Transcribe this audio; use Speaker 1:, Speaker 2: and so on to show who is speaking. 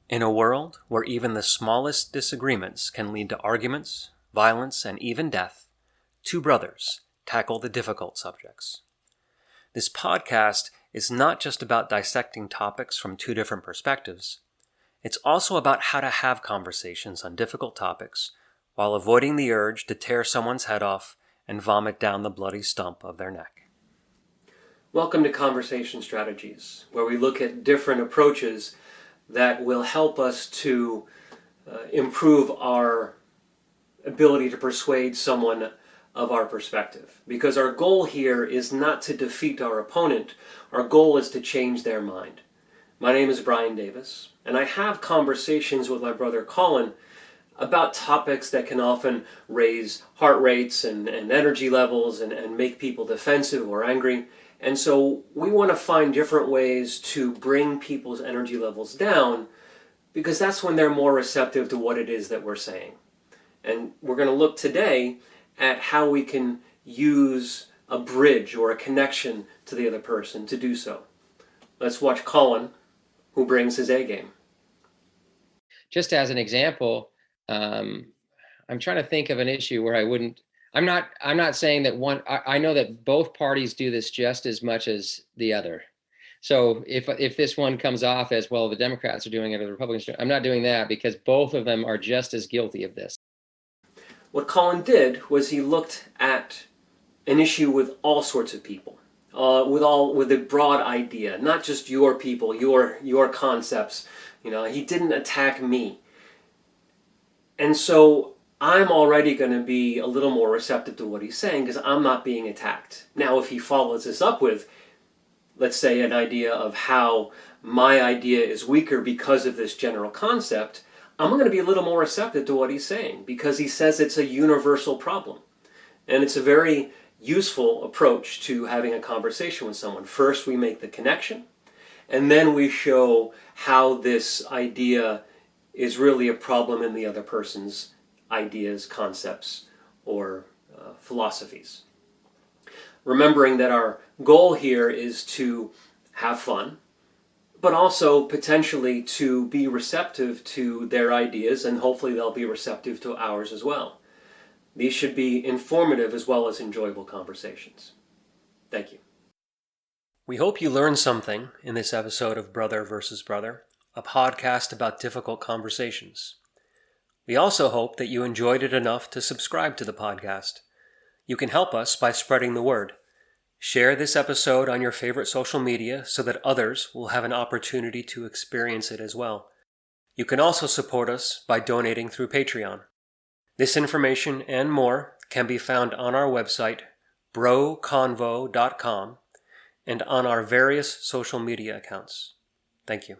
Speaker 1: In a world where even the smallest disagreements can lead to arguments, violence, and even death, two brothers tackle the difficult subjects. This podcast is not just about dissecting topics from two different perspectives. It's also about how to have conversations on difficult topics while avoiding the urge to tear someone's head off and vomit down the bloody stump of their neck. Welcome to Conversation Strategies, where we look at different approaches that will help us to improve our ability to persuade someone of our perspective. Because our goal here is not to defeat our opponent, our goal is to change their mind. My name is Brian Davis, and I have conversations with my brother Colin about topics that can often raise heart rates and energy levels and make people defensive or angry. And so we want to find different ways to bring people's energy levels down, because that's when they're more receptive to what it is that we're saying. And we're going to look today at how we can use a bridge or a connection to the other person to do so. Let's watch Colin, who brings his A game.
Speaker 2: Just as an example, I'm trying to think of an issue where I wouldn't. I'm not saying that one. I know that both parties do this just as much as the other. So if this one comes off as, well, the Democrats are doing it or the Republicans are doing it, I'm not doing that, because both of them are just as guilty of this.
Speaker 1: What Colin did was he looked at an issue with all sorts of people, with a broad idea, not just your people, your concepts. He didn't attack me. And so I'm already going to be a little more receptive to what he's saying because I'm not being attacked. Now, if he follows this up with, let's say, an idea of how my idea is weaker because of this general concept, I'm going to be a little more receptive to what he's saying because he says it's a universal problem. And it's a very useful approach to having a conversation with someone. First, we make the connection, and then we show how this idea is really a problem in the other person's ideas, concepts, or philosophies. Remembering that our goal here is to have fun, but also potentially to be receptive to their ideas, and hopefully they'll be receptive to ours as well. These should be informative as well as enjoyable conversations. Thank you. We hope you learned something in this episode of Brother versus Brother, a podcast about difficult conversations. We also hope that you enjoyed it enough to subscribe to the podcast. You can help us by spreading the word. Share this episode on your favorite social media so that others will have an opportunity to experience it as well. You can also support us by donating through Patreon. This information and more can be found on our website, broconvo.com, and on our various social media accounts. Thank you.